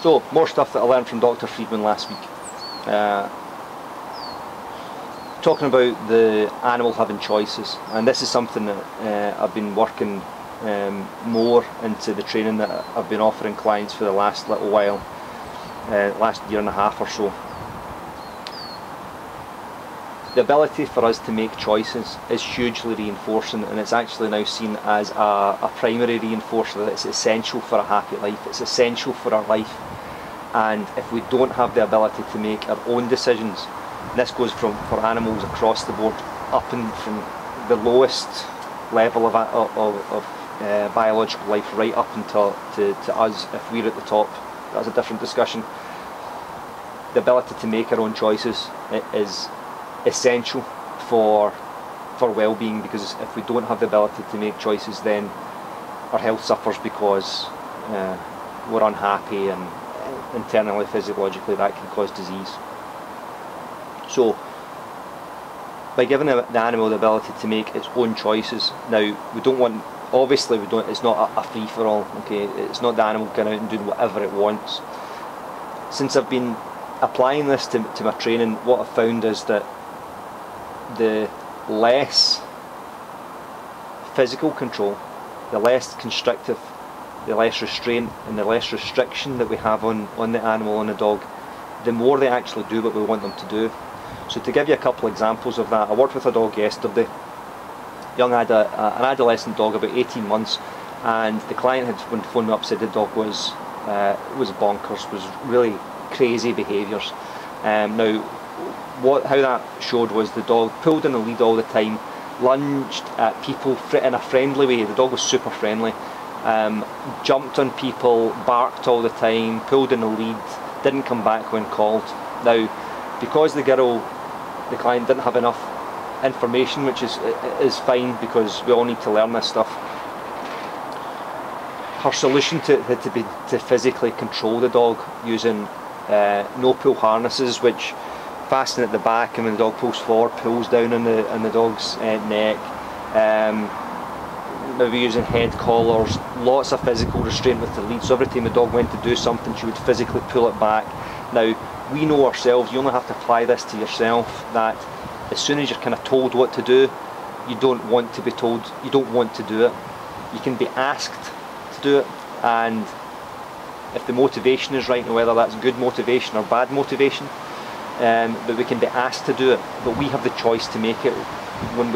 So, more stuff that I learned from Dr. Friedman last week. Talking about the animal having choices, and this is something that I've been working more into the training that I've been offering clients for the last little while, last year and a half or so. The ability for us to make choices is hugely reinforcing, and it's actually now seen as a primary reinforcer. It's essential for a happy life, it's essential for our life. And if we don't have the ability to make our own decisions, and this goes for animals across the board, up and from the lowest level of biological life right up until to us, if we're at the top, that's a different discussion. The ability to make our own choices is essential for well-being, because if we don't have the ability to make choices, then our health suffers because we're unhappy, and internally, physiologically, that can cause disease. So, by giving the animal the ability to make its own choices, now we don't want, obviously we don't, it's not a free-for-all, okay, it's not the animal going out and doing whatever it wants. Since I've been applying this to my training, what I've found is that the less physical control, the less constrictive, the less restraint and the less restriction that we have on the animal, on the dog, the more they actually do what we want them to do. So to give you a couple examples of that, I worked with a dog yesterday, an adolescent dog, about 18 months, and the client had phoned me up, said the dog was bonkers, was really crazy behaviours. Now, how that showed was the dog pulled in the lead all the time, lunged at people in a friendly way. The dog was super friendly. Jumped on people, barked all the time, pulled in the lead, didn't come back when called. Now, because the client didn't have enough information, which is fine because we all need to learn this stuff, her solution had to be to physically control the dog using no pull harnesses, which fasten at the back, and when the dog pulls forward, pulls down on the dog's neck. Maybe using head collars, lots of physical restraint with the lead, so every time the dog went to do something, she would physically pull it back. Now, we know ourselves, you only have to apply this to yourself, that as soon as you're kind of told what to do, you don't want to be told, you don't want to do it. You can be asked to do it, and if the motivation is right, and whether that's good motivation or bad motivation, but we can be asked to do it, but we have the choice to make it when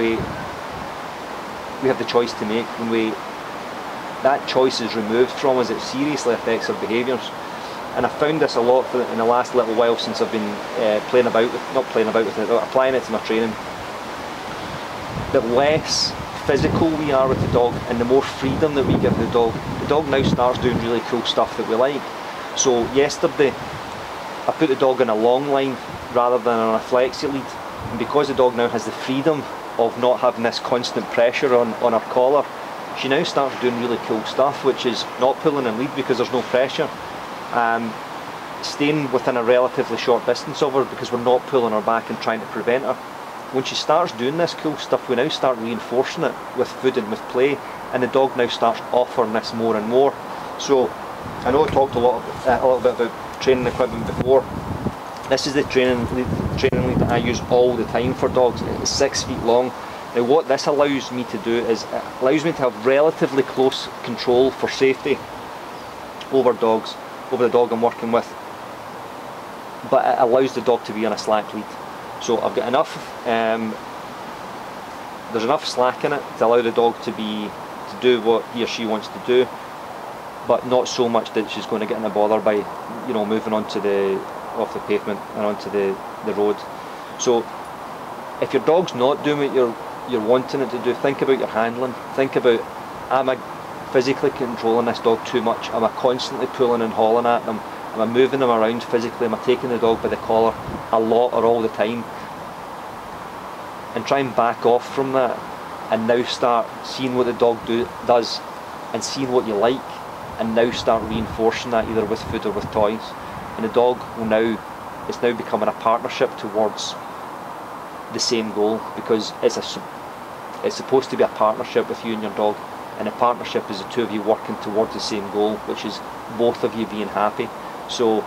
that choice is removed from us. It seriously affects our behaviours. And I found this a lot in the last little while since I've been applying it to my training. The less physical we are with the dog and the more freedom that we give the dog now starts doing really cool stuff that we like. So yesterday I put the dog on a long line rather than on a flexi lead, and because the dog now has the freedom of not having this constant pressure on her collar, she now starts doing really cool stuff, which is not pulling in lead because there's no pressure, staying within a relatively short distance of her because we're not pulling her back and trying to prevent her. When she starts doing this cool stuff, we now start reinforcing it with food and with play, and the dog now starts offering this more and more. So I know I talked a little bit about training equipment before. This is the training lead that I use all the time for dogs. It's 6 feet long. Now what this allows me to do is it allows me to have relatively close control for safety over the dog I'm working with, but it allows the dog to be on a slack lead. So I've got enough, there's enough slack in it to allow the dog to do what he or she wants to do, but not so much that she's going to get in a bother by, you know, moving off the pavement and onto the road. So if your dog's not doing what you're wanting it to do, think about your handling. Think about, am I physically controlling this dog too much? Am I constantly pulling and hauling at them? Am I moving them around physically? Am I taking the dog by the collar a lot or all the time? And try and back off from that, and now start seeing what the dog does and seeing what you like, and now start reinforcing that either with food or with toys. And the dog it's now becoming a partnership towards the same goal, because it's supposed to be a partnership with you and your dog, and a partnership is the two of you working towards the same goal, which is both of you being happy. So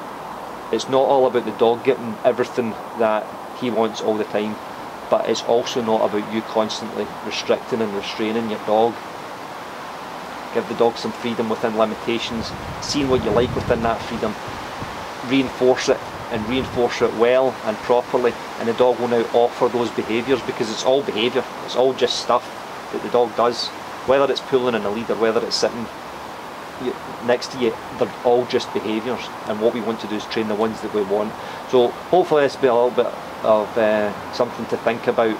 it's not all about the dog getting everything that he wants all the time, but it's also not about you constantly restricting and restraining your dog. Give the dog some freedom within limitations, seeing what you like within that freedom, reinforce it, and reinforce it well and properly, and the dog will now offer those behaviours, because it's all behaviour, it's all just stuff that the dog does, whether it's pulling in a lead or whether it's sitting next to you. They're all just behaviours, and what we want to do is train the ones that we want. So hopefully this will be a little bit of something to think about.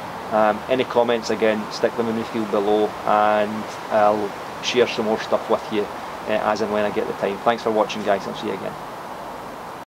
Any comments, again, stick them in the field below, and I'll share some more stuff with you as and when I get the time. Thanks for watching, guys. I'll see you again.